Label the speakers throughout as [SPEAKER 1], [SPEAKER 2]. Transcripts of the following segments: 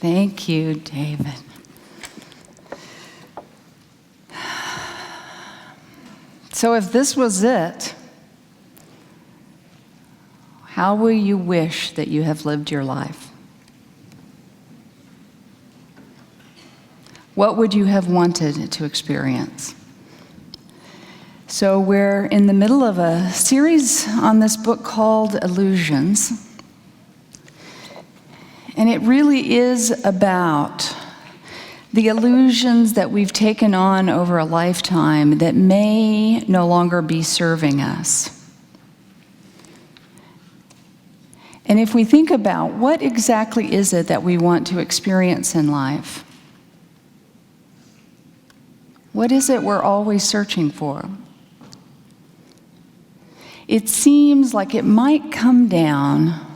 [SPEAKER 1] Thank you, David. So if this was it, how will you wish that you have lived your life? What would you have wanted to experience? So we're in the middle of a series on this book called Illusions. And it really is about the illusions that we've taken on over a lifetime that may no longer be serving us. And if we think about what exactly is it that we want to experience in life, what is it we're always searching for? It seems like it might come down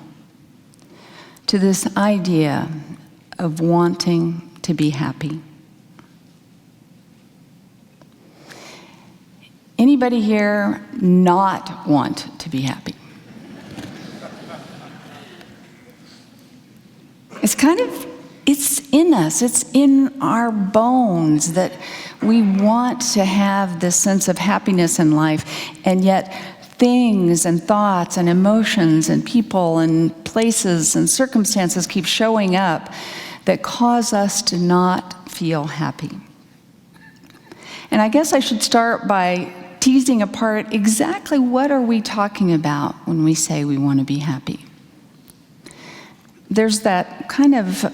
[SPEAKER 1] to this idea of wanting to be happy. Anybody here not want to be happy? It's in us, it's in our bones that we want to have this sense of happiness in life, and yet things and thoughts and emotions and people and places and circumstances keep showing up that cause us to not feel happy. And I guess I should start by teasing apart exactly what are we talking about when we say we want to be happy. There's that kind of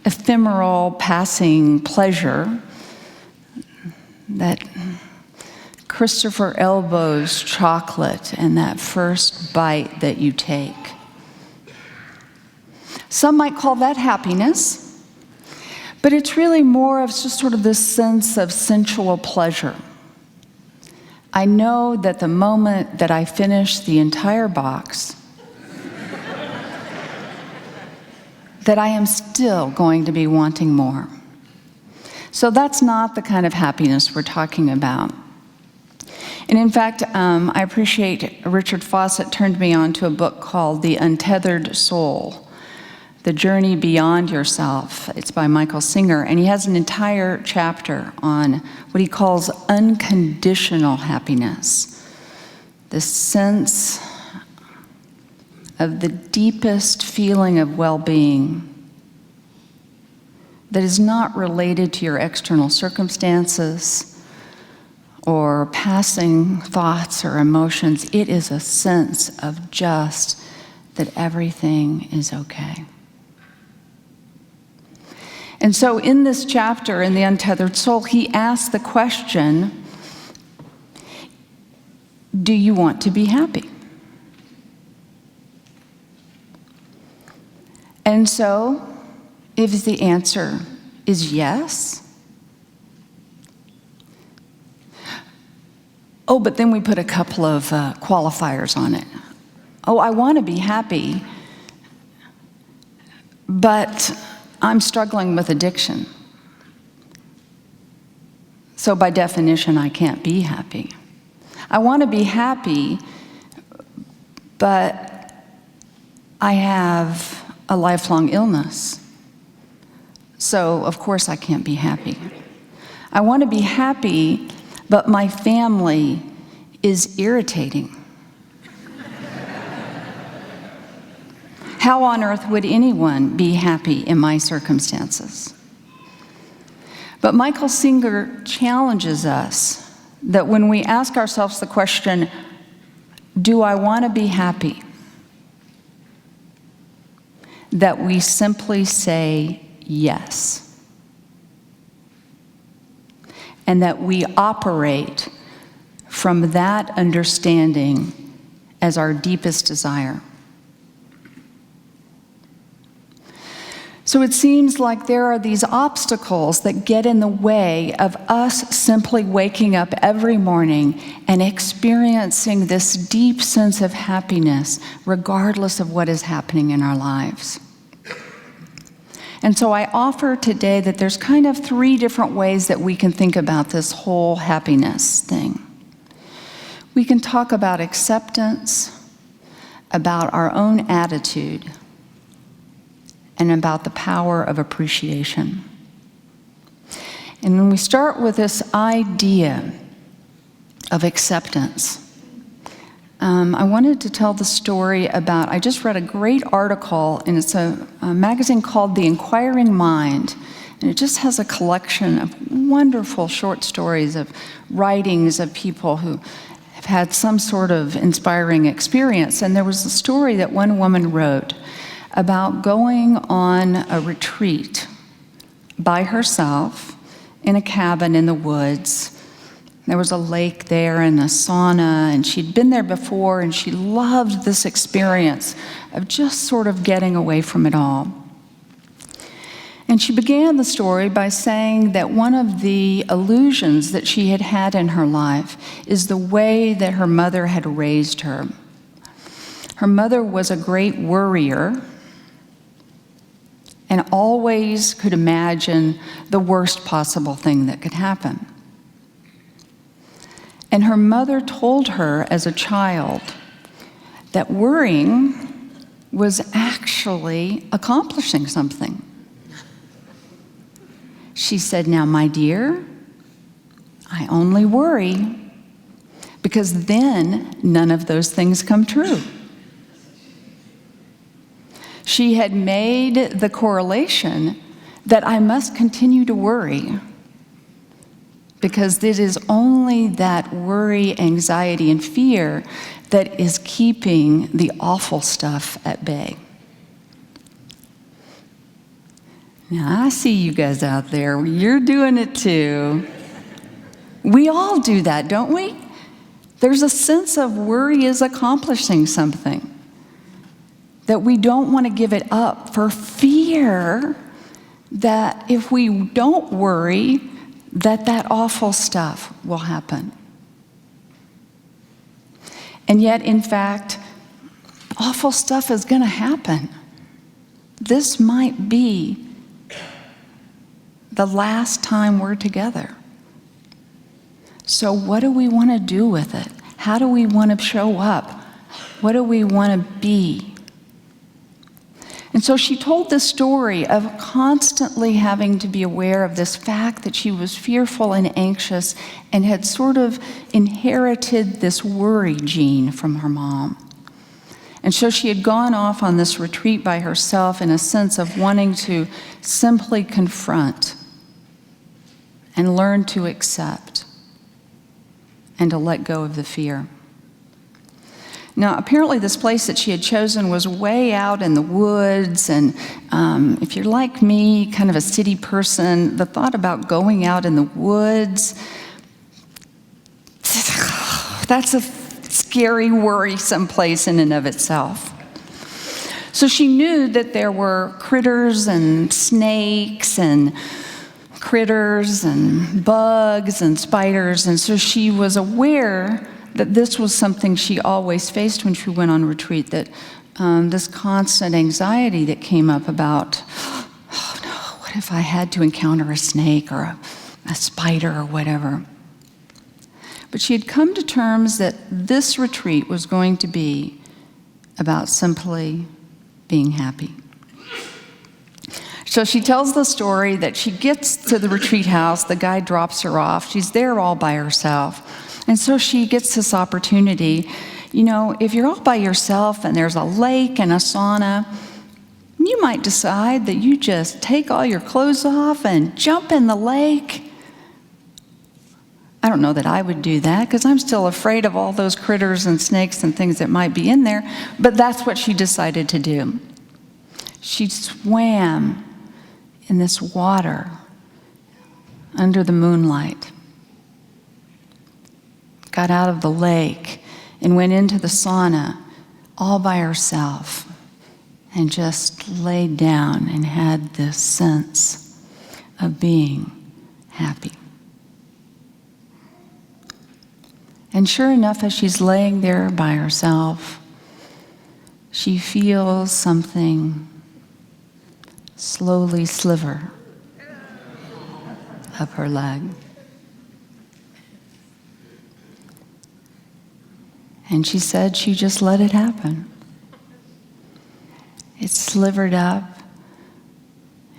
[SPEAKER 1] ephemeral passing pleasure that Christopher Elbows chocolate and that first bite that you take. Some might call that happiness, but it's really more of just sort of this sense of sensual pleasure. I know that the moment that I finish the entire box, that I am still going to be wanting more. So that's not the kind of happiness we're talking about. And in fact, I appreciate Richard Fawcett turned me on to a book called The Untethered Soul, The Journey Beyond Yourself. It's by Michael Singer, and he has an entire chapter on what he calls unconditional happiness, the sense of the deepest feeling of well-being that is not related to your external circumstances or passing thoughts or emotions. It is a sense of just that everything is okay. And so in this chapter, in The Untethered Soul, he asks the question, do you want to be happy? And so, if the answer is yes, but then we put a couple of qualifiers on it. I want to be happy, but I'm struggling with addiction. So by definition, I can't be happy. I want to be happy, but I have a lifelong illness. So of course I can't be happy. I want to be happy, but my family is irritating. How on earth would anyone be happy in my circumstances? But Michael Singer challenges us that when we ask ourselves the question, do I want to be happy? That we simply say yes. And that we operate from that understanding as our deepest desire. So it seems like there are these obstacles that get in the way of us simply waking up every morning and experiencing this deep sense of happiness, regardless of what is happening in our lives. And so I offer today that there's kind of three different ways that we can think about this whole happiness thing. We can talk about acceptance, about our own attitude, and about the power of appreciation. And when we start with this idea of acceptance, I wanted to tell the story about, I just read a great article, and it's a magazine called The Inquiring Mind, and it just has a collection of wonderful short stories of writings of people who have had some sort of inspiring experience. And there was a story that one woman wrote about going on a retreat by herself in a cabin in the woods. There was a lake there and a sauna, and she'd been there before, and she loved this experience of just sort of getting away from it all. And she began the story by saying that one of the illusions that she had had in her life is the way that her mother had raised her. Her mother was a great worrier and always could imagine the worst possible thing that could happen. And her mother told her as a child that worrying was actually accomplishing something. She said, "Now, my dear, I only worry because then none of those things come true." She had made the correlation that I must continue to worry because it is only that worry, anxiety, and fear that is keeping the awful stuff at bay. Now, I see you guys out there. You're doing it too. We all do that, don't we? There's a sense of worry is accomplishing something, that we don't want to give it up for fear that if we don't worry, that awful stuff will happen. And yet, in fact, awful stuff is going to happen. This might be the last time we're together. So what do we want to do with it? How do we want to show up? What do we want to be? And so she told this story of constantly having to be aware of this fact that she was fearful and anxious and had sort of inherited this worry gene from her mom. And so she had gone off on this retreat by herself in a sense of wanting to simply confront and learn to accept and to let go of the fear. Now, apparently this place that she had chosen was way out in the woods, and if you're like me, kind of a city person, the thought about going out in the woods, that's a scary, worrisome place in and of itself. So she knew that there were critters and snakes and critters and bugs and spiders, and so she was aware that this was something she always faced when she went on retreat, that this constant anxiety that came up about, oh no, what if I had to encounter a snake or a spider or whatever? But she had come to terms that this retreat was going to be about simply being happy. So she tells the story that she gets to the retreat house, the guy drops her off, she's there all by herself. And so she gets this opportunity. You know, if you're all by yourself and there's a lake and a sauna, you might decide that you just take all your clothes off and jump in the lake. I don't know that I would do that because I'm still afraid of all those critters and snakes and things that might be in there, but that's what she decided to do. She swam in this water under the moonlight, got out of the lake and went into the sauna all by herself and just laid down and had this sense of being happy. And sure enough, as she's laying there by herself, she feels something slowly sliver up her leg. And she said she just let it happen. It slivered up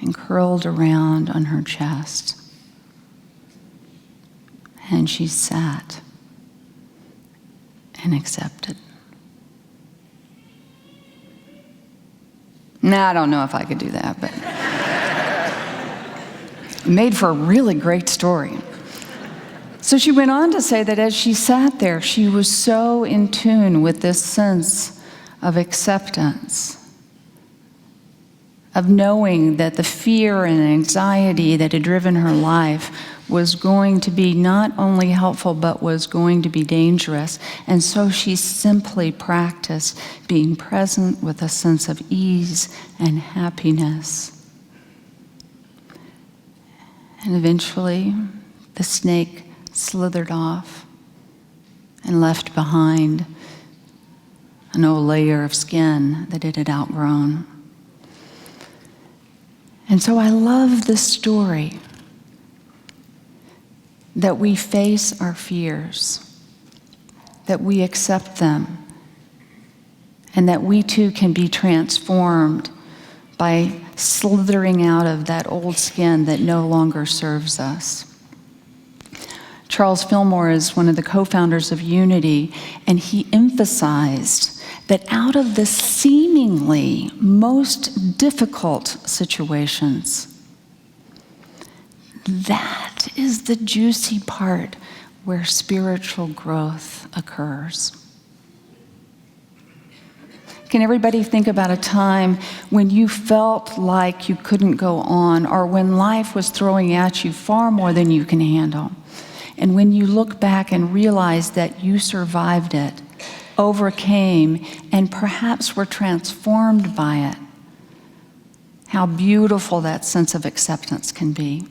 [SPEAKER 1] and curled around on her chest. And she sat and accepted. Now, I don't know if I could do that, but it made for a really great story. So she went on to say that as she sat there, she was so in tune with this sense of acceptance, of knowing that the fear and anxiety that had driven her life was going to be not only helpful, but was going to be dangerous. And so she simply practiced being present with a sense of ease and happiness. And eventually, the snake slithered off and left behind an old layer of skin that it had outgrown. And so I love this story that we face our fears, that we accept them, and that we too can be transformed by slithering out of that old skin that no longer serves us. Charles Fillmore is one of the co-founders of Unity, and he emphasized that out of the seemingly most difficult situations, that is the juicy part where spiritual growth occurs. Can everybody think about a time when you felt like you couldn't go on, or when life was throwing at you far more than you can handle? And when you look back and realize that you survived it, overcame, and perhaps were transformed by it, how beautiful that sense of acceptance can be.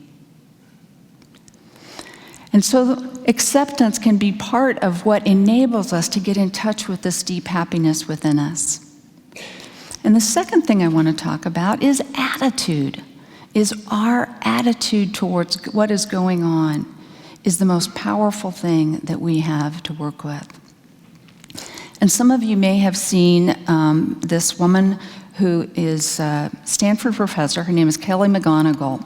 [SPEAKER 1] And so acceptance can be part of what enables us to get in touch with this deep happiness within us. And the second thing I want to talk about is attitude. Is our attitude towards what is going on is the most powerful thing that we have to work with. And some of you may have seen this woman who is a Stanford professor. Her name is Kelly McGonigal,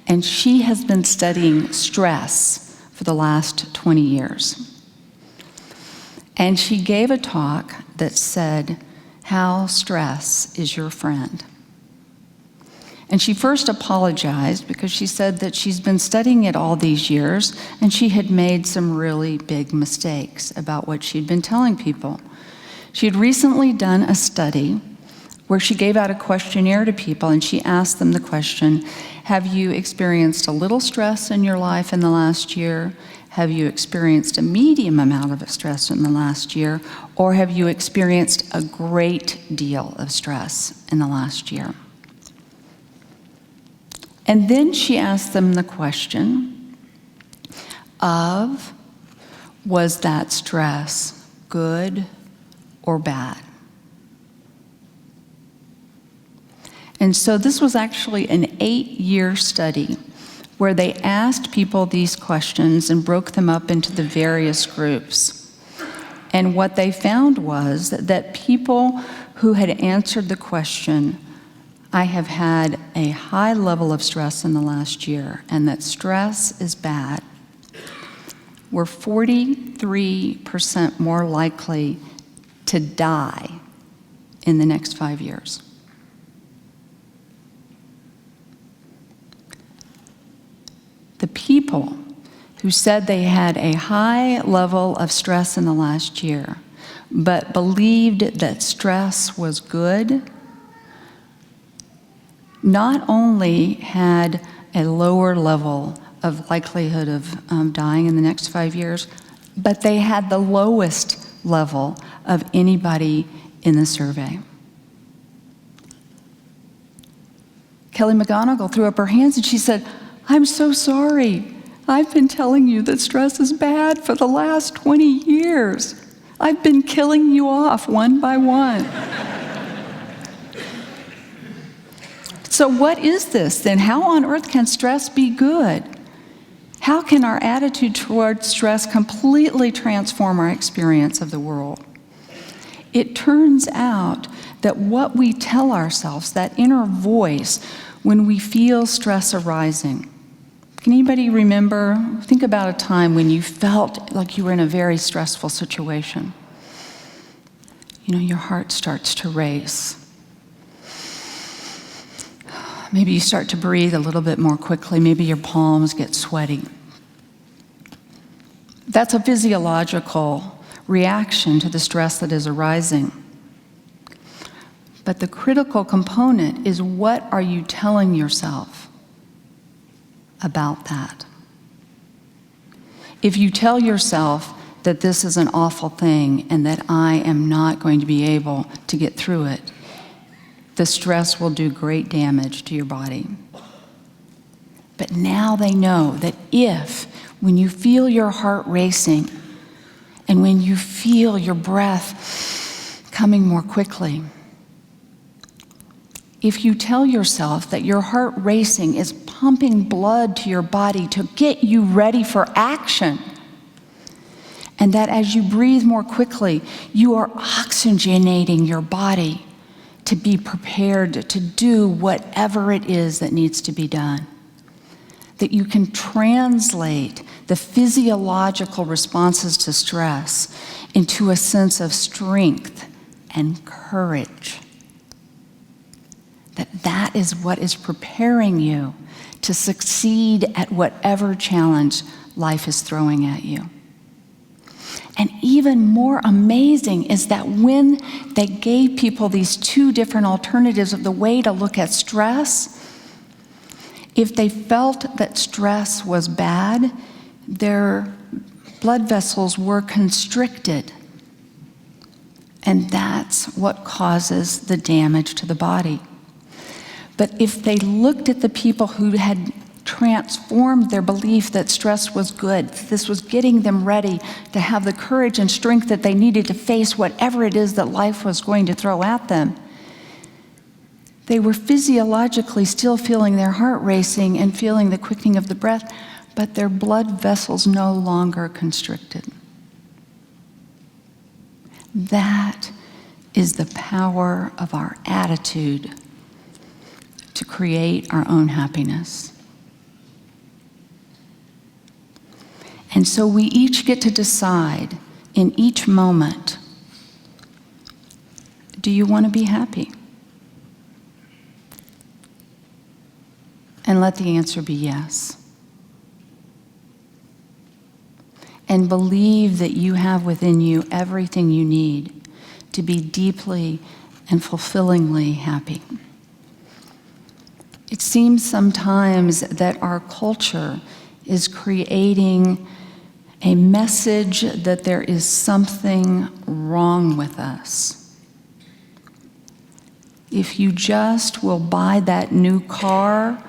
[SPEAKER 1] and she has been studying stress for the last 20 years. And she gave a talk that said, "How stress is your friend." And she first apologized because she said that she's been studying it all these years and she had made some really big mistakes about what she'd been telling people. She had recently done a study where she gave out a questionnaire to people and she asked them the question, have you experienced a little stress in your life in the last year? Have you experienced a medium amount of stress in the last year? Or have you experienced a great deal of stress in the last year? And then she asked them the question of, was that stress good or bad? And so this was actually an 8-year study where they asked people these questions and broke them up into the various groups. And what they found was that people who had answered the question, I have had a high level of stress in the last year, and that stress is bad, were 43% more likely to die in the next 5 years. The people who said they had a high level of stress in the last year, but believed that stress was good, not only had a lower level of likelihood of dying in the next 5 years, but they had the lowest level of anybody in the survey. Kelly McGonigal threw up her hands and she said, I'm so sorry. I've been telling you that stress is bad for the last 20 years. I've been killing you off one by one. So what is this then? How on earth can stress be good? How can our attitude towards stress completely transform our experience of the world? It turns out that what we tell ourselves, that inner voice, when we feel stress arising. Can anybody remember, think about a time when you felt like you were in a very stressful situation? You know, your heart starts to race. Maybe you start to breathe a little bit more quickly. Maybe your palms get sweaty. That's a physiological reaction to the stress that is arising. But the critical component is, what are you telling yourself about that? If you tell yourself that this is an awful thing and that I am not going to be able to get through it, the stress will do great damage to your body. But now they know that when you feel your heart racing and when you feel your breath coming more quickly, if you tell yourself that your heart racing is pumping blood to your body to get you ready for action, and that as you breathe more quickly, you are oxygenating your body to be prepared to do whatever it is that needs to be done, that you can translate the physiological responses to stress into a sense of strength and courage. That is what is preparing you to succeed at whatever challenge life is throwing at you. And even more amazing is that when they gave people these two different alternatives of the way to look at stress, if they felt that stress was bad, their blood vessels were constricted. And that's what causes the damage to the body. But if they looked at the people who had transformed their belief that stress was good, this was getting them ready to have the courage and strength that they needed to face whatever it is that life was going to throw at them, they were physiologically still feeling their heart racing and feeling the quickening of the breath, but their blood vessels no longer constricted. That is the power of our attitude to create our own happiness. And so we each get to decide in each moment, do you want to be happy? And let the answer be yes. And believe that you have within you everything you need to be deeply and fulfillingly happy. It seems sometimes that our culture is creating a message that there is something wrong with us. If you just will buy that new car,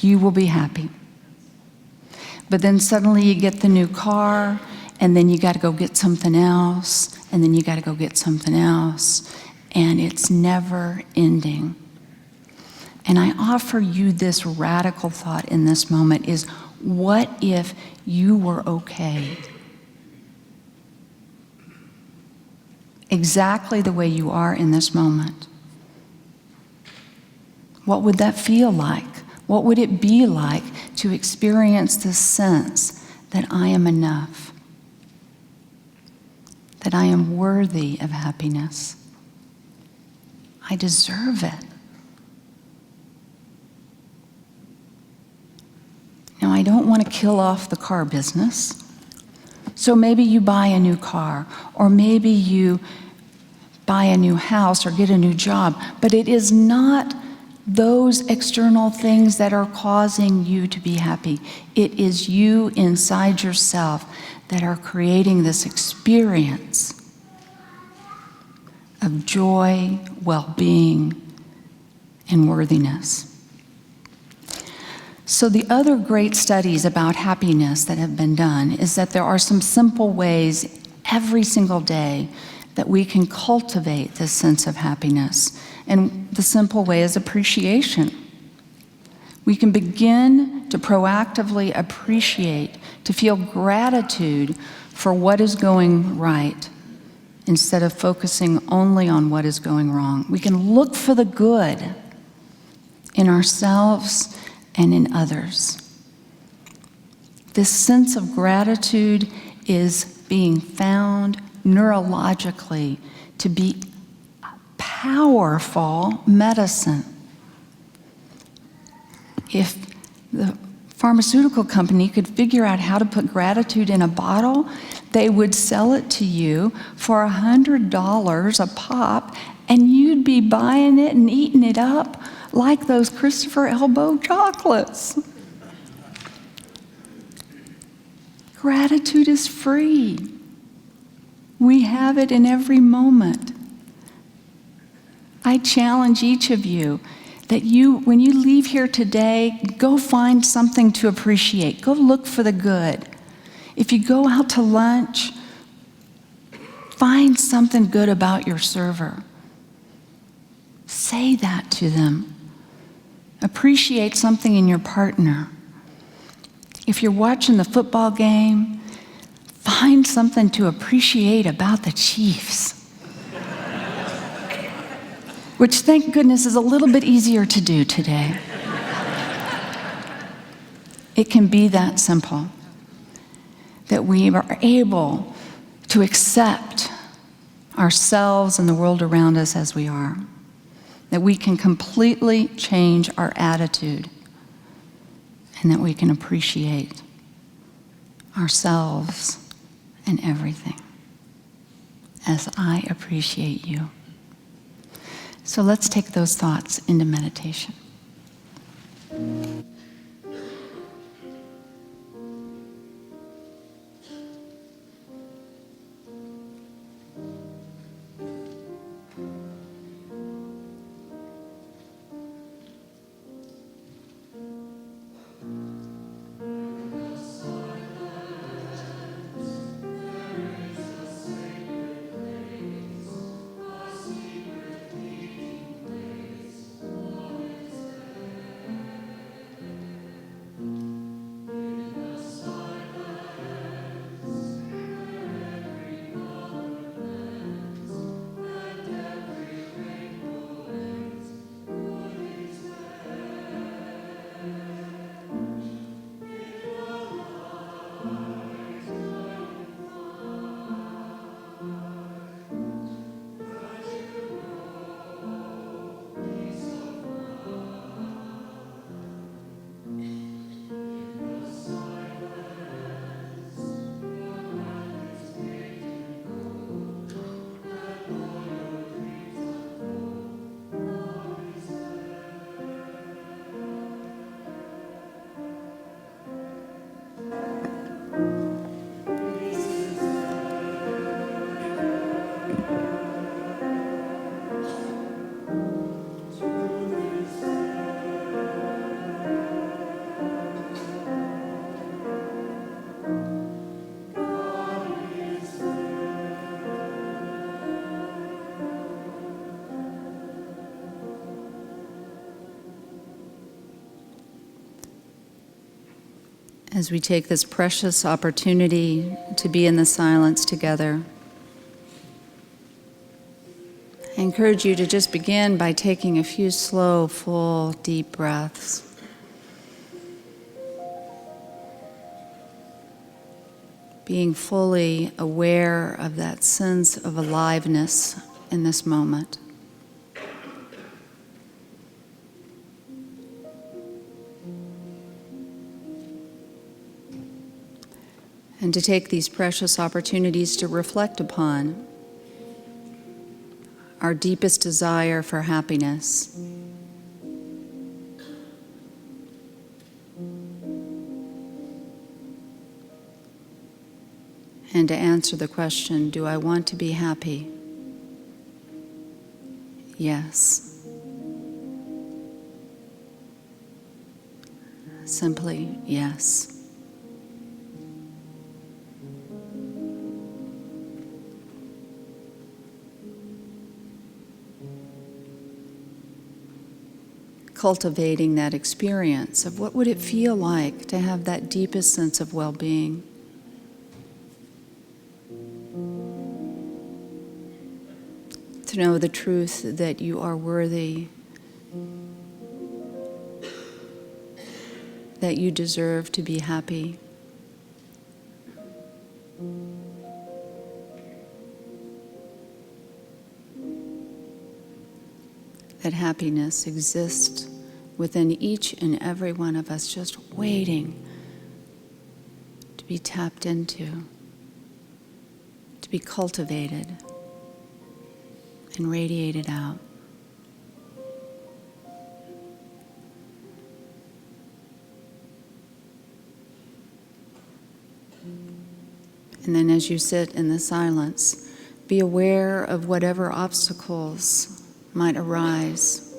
[SPEAKER 1] you will be happy. But then suddenly you get the new car, and then you got to go get something else, and then you got to go get something else, and it's never ending. And I offer you this radical thought in this moment is, what if you were okay? Exactly the way you are in this moment. What would that feel like? What would it be like to experience this sense that I am enough? That I am worthy of happiness? I deserve it. Now, I don't want to kill off the car business. So maybe you buy a new car, or maybe you buy a new house or get a new job, but it is not those external things that are causing you to be happy. It is you inside yourself that are creating this experience of joy, well-being, and worthiness. So the other great studies about happiness that have been done is that there are some simple ways every single day that we can cultivate this sense of happiness. And the simple way is appreciation. We can begin to proactively appreciate, to feel gratitude for what is going right, instead of focusing only on what is going wrong. We can look for the good in ourselves and in others. This sense of gratitude is being found neurologically to be a powerful medicine. If the pharmaceutical company could figure out how to put gratitude in a bottle, they would sell it to you for $100 a pop, and you'd be buying it and eating it up like those Christopher Elbow chocolates. Gratitude is free. We have it in every moment. I challenge each of you that when you leave here today, go find something to appreciate. Go look for the good. If you go out to lunch, find something good about your server. Say that to them. Appreciate something in your partner. If you're watching the football game, find something to appreciate about the Chiefs. Which, thank goodness, is a little bit easier to do today. It can be that simple, that we are able to accept ourselves and the world around us as we are, that we can completely change our attitude, and that we can appreciate ourselves and everything, as I appreciate you. So let's take those thoughts into meditation. As we take this precious opportunity to be in the silence together, I encourage you to just begin by taking a few slow, full, deep breaths. Being fully aware of that sense of aliveness in this moment. And to take these precious opportunities to reflect upon our deepest desire for happiness. And to answer the question, do I want to be happy? Yes. Simply, yes. Cultivating that experience of what would it feel like to have that deepest sense of well-being. to know the truth that you are worthy, that you deserve to be happy. That happiness exists within each and every one of us, just waiting to be tapped into, to be cultivated and radiated out. And then as you sit in the silence, be aware of whatever obstacles might arise.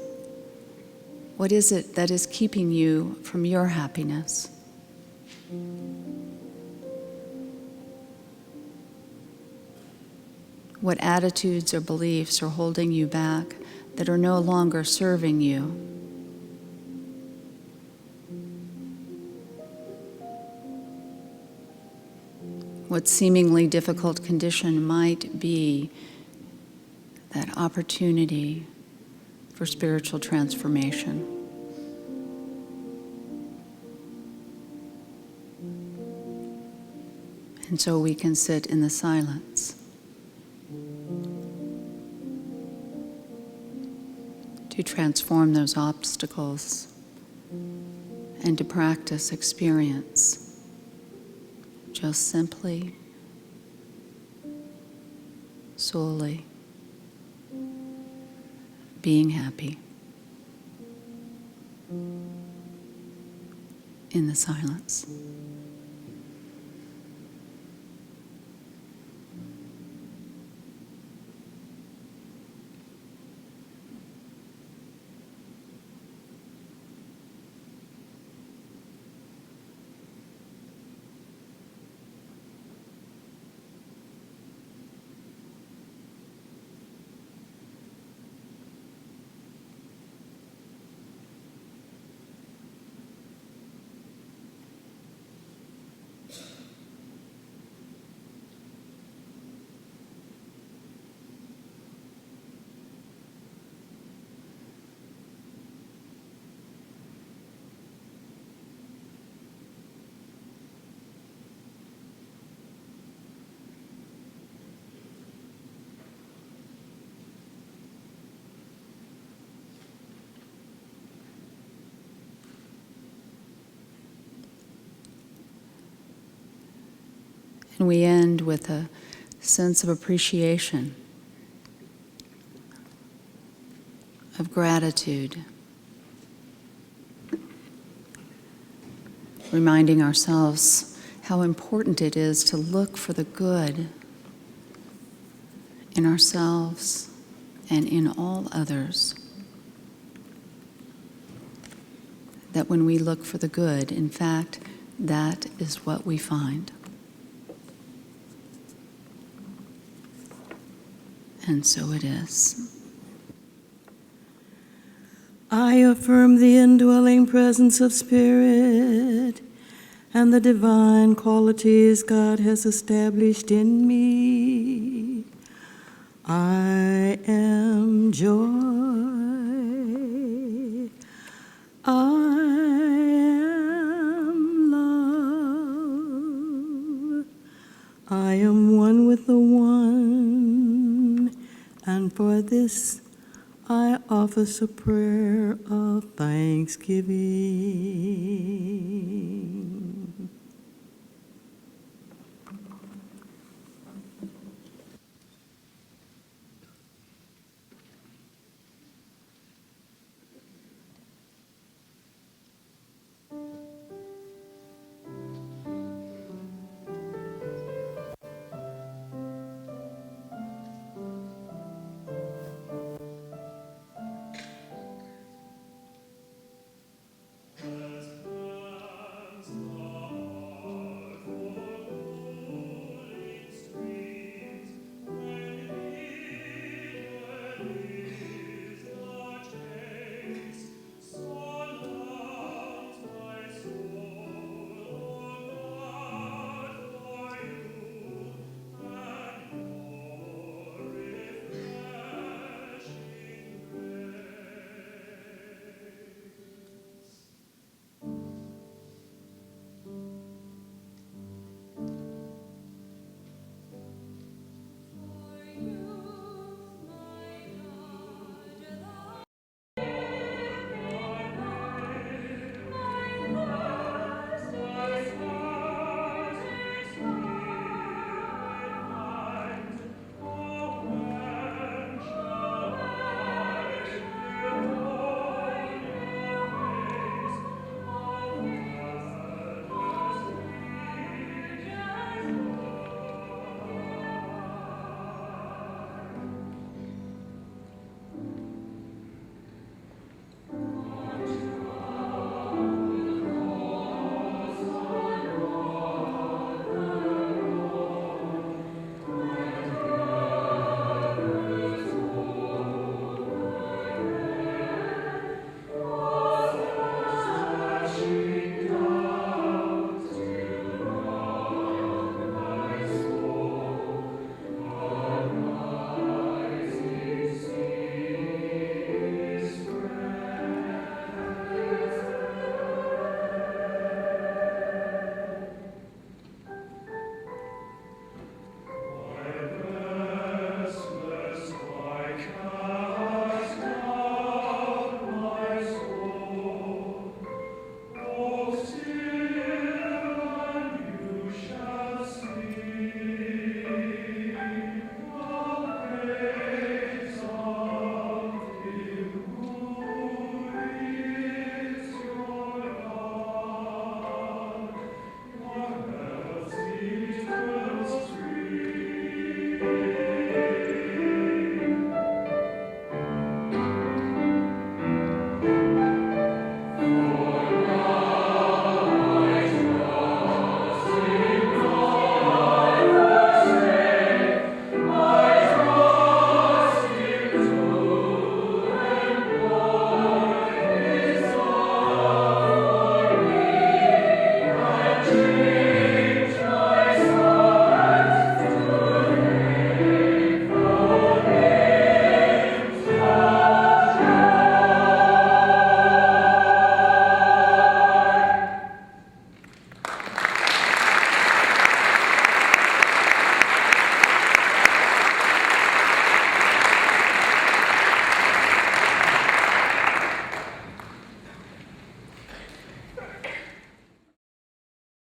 [SPEAKER 1] What is it that is keeping you from your happiness? What attitudes or beliefs are holding you back that are no longer serving you? What seemingly difficult condition might be that opportunity for spiritual transformation? And so we can sit in the silence to transform those obstacles and to practice experience just simply, solely being happy in the silence. And we end with a sense of appreciation, of gratitude, reminding ourselves how important it is to look for the good in ourselves and in all others. That when we look for the good, in fact, that is what we find. And so it is.
[SPEAKER 2] I affirm the indwelling presence of Spirit and the divine qualities God has established in me. I am joy. I am love. I am one with the One, and for this I offer a prayer of thanksgiving.